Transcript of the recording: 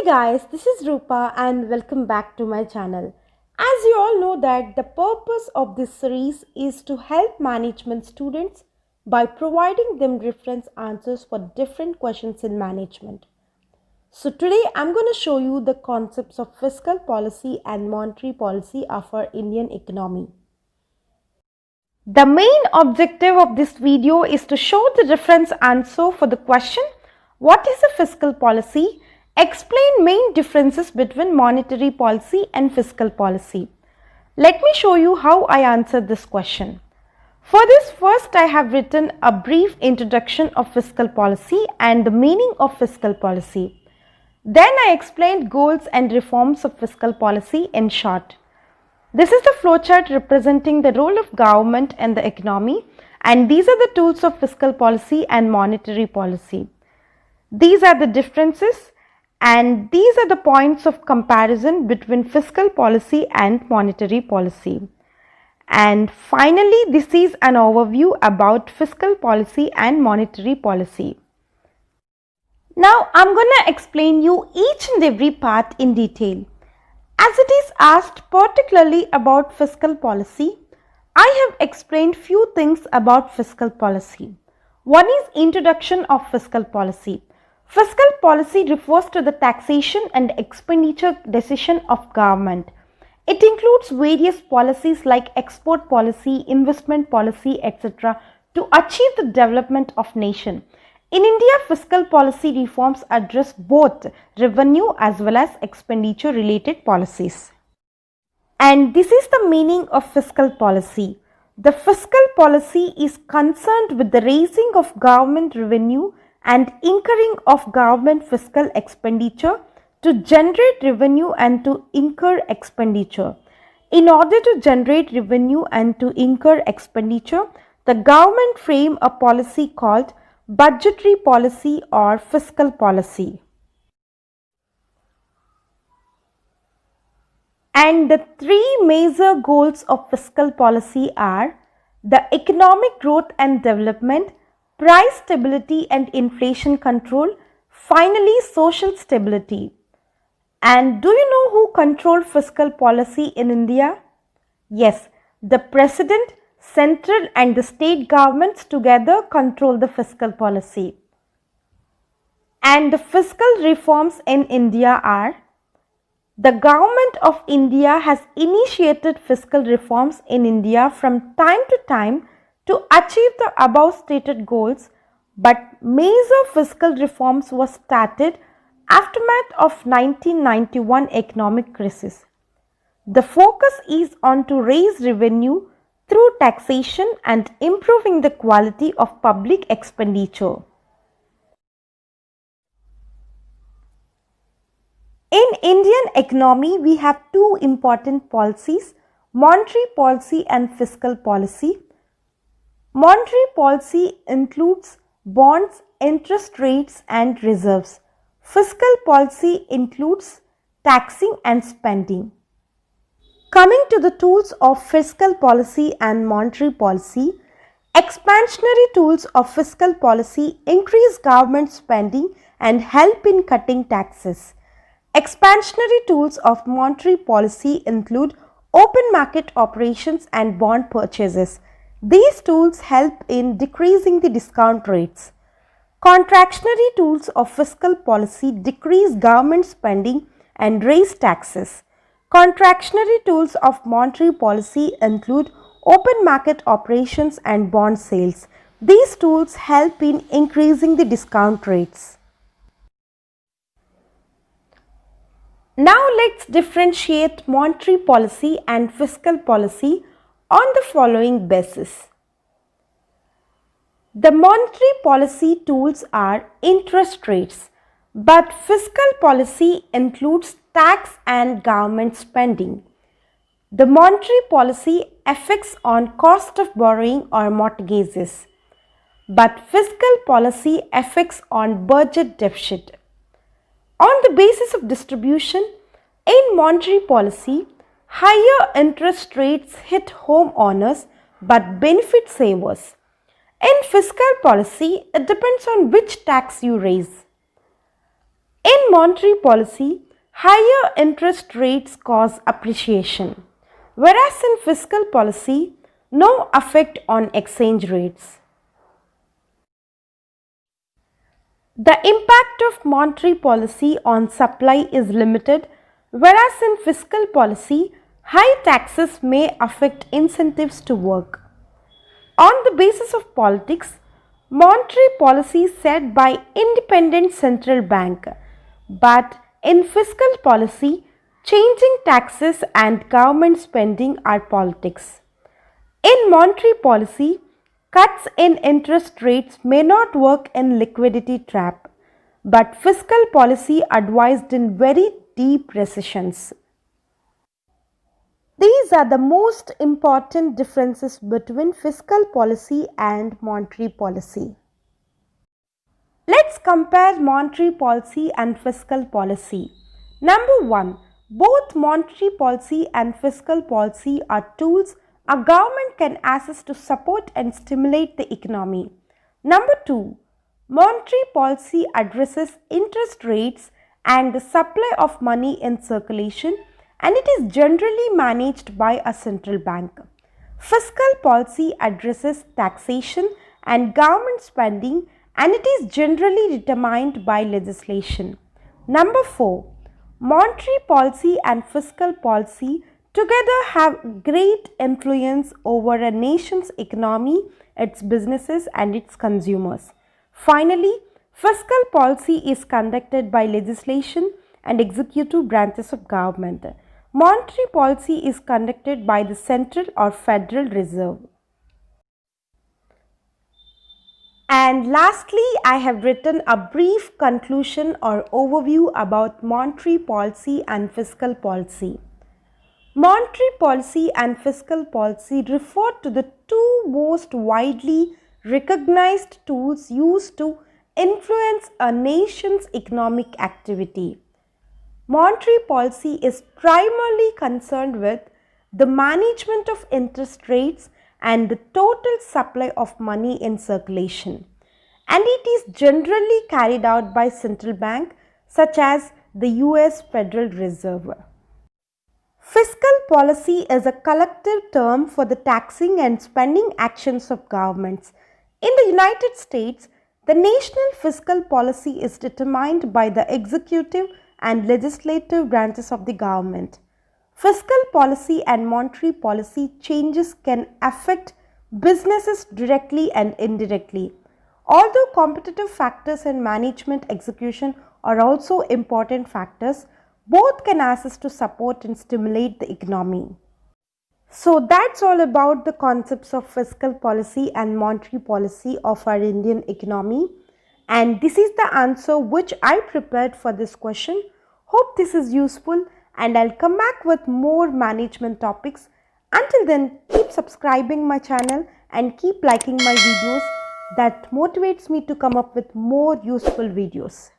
Guys, this is Rupa and welcome back to my channel. As you all know that the purpose of this series is to help management students by providing them reference answers for different questions in management. So today I'm going to show you the concepts of fiscal policy and monetary policy of our Indian economy. The main objective of this video is to show the reference answer for the question, what is a fiscal policy? Explain main differences between monetary policy and fiscal policy. Let me show you how I answered this question. For this, first I have written a brief introduction of fiscal policy and the meaning of fiscal policy. Then I explained goals and reforms of fiscal policy in short. This is the flowchart representing the role of government and the economy, and these are the tools of fiscal policy and monetary policy. These are the differences. And these are the points of comparison between fiscal policy and monetary policy. And finally, this is an overview about fiscal policy and monetary policy. Now, I'm going to explain you each and every part in detail. As it is asked particularly about fiscal policy, I have explained few things about fiscal policy. One is introduction of fiscal policy. Fiscal policy refers to the taxation and expenditure decision of government. It includes various policies like export policy, investment policy, etc. to achieve the development of nation. In India, fiscal policy reforms address both revenue as well as expenditure related policies. And this is the meaning of fiscal policy. The fiscal policy is concerned with the raising of government revenue and incurring of government fiscal expenditure to generate revenue and to incur expenditure. In order to generate revenue and to incur expenditure, the government frame a policy called budgetary policy or fiscal policy. And the three major goals of fiscal policy are the economic growth and development, price stability and inflation control, finally social stability. And do you know who control fiscal policy in India? Yes, the President, central and the state governments together control the fiscal policy. And the fiscal reforms in India are: the government of India has initiated fiscal reforms in India from time to time to achieve the above stated goals, but major fiscal reforms were started aftermath of 1991 economic crisis. The focus is on to raise revenue through taxation and improving the quality of public expenditure. In Indian economy, we have two important policies, monetary policy and fiscal policy. Monetary policy includes bonds, interest rates and reserves. Fiscal policy includes taxing and spending. Coming to the tools of fiscal policy and monetary policy, expansionary tools of fiscal policy increase government spending and help in cutting taxes. Expansionary tools of monetary policy include open market operations and bond purchases. These tools help in decreasing the discount rates. Contractionary tools of fiscal policy decrease government spending and raise taxes. Contractionary tools of monetary policy include open market operations and bond sales. These tools help in increasing the discount rates. Now let's differentiate monetary policy and fiscal policy on the following basis. The monetary policy tools are interest rates, but fiscal policy includes tax and government spending. The monetary policy affects on cost of borrowing or mortgages, but fiscal policy affects on budget deficit. On the basis of distribution, in monetary policy, higher interest rates hit home owners but benefit savers. In fiscal policy, it depends on which tax you raise. In monetary policy, higher interest rates cause appreciation, whereas in fiscal policy, no effect on exchange rates. The impact of monetary policy on supply is limited, whereas in fiscal policy, high taxes may affect incentives to work. On the basis of politics, monetary policy is set by independent central bank, but in fiscal policy, changing taxes and government spending are politics. In monetary policy, cuts in interest rates may not work in liquidity trap, but fiscal policy advised in very deep recessions. These are the most important differences between fiscal policy and monetary policy. Let's compare monetary policy and fiscal policy. Number 1. Both monetary policy and fiscal policy are tools a government can access to support and stimulate the economy. Number 2. Monetary policy addresses interest rates and the supply of money in circulation, and it is generally managed by a central bank. Fiscal policy addresses taxation and government spending, and it is generally determined by legislation. Number 4. Monetary policy and fiscal policy together have great influence over a nation's economy, its businesses and its consumers. Finally, fiscal policy is conducted by legislation and executive branches of government. Monetary policy is conducted by the Central or Federal Reserve. And lastly, I have written a brief conclusion or overview about monetary policy and fiscal policy. Monetary policy and fiscal policy refer to the two most widely recognized tools used to influence a nation's economic activity. Monetary policy is primarily concerned with the management of interest rates and the total supply of money in circulation, and it is generally carried out by central bank such as the US Federal Reserve. Fiscal policy is a collective term for the taxing and spending actions of governments. In the United States, the national fiscal policy is determined by the executive and legislative branches of the government. Fiscal policy and monetary policy changes can affect businesses directly and indirectly. Although competitive factors and management execution are also important factors, both can assist to support and stimulate the economy. So that's all about the concepts of fiscal policy and monetary policy of our Indian economy. And this is the answer which I prepared for this question. Hope this is useful, and I'll come back with more management topics. Until then, keep subscribing my channel and keep liking my videos. That motivates me to come up with more useful videos.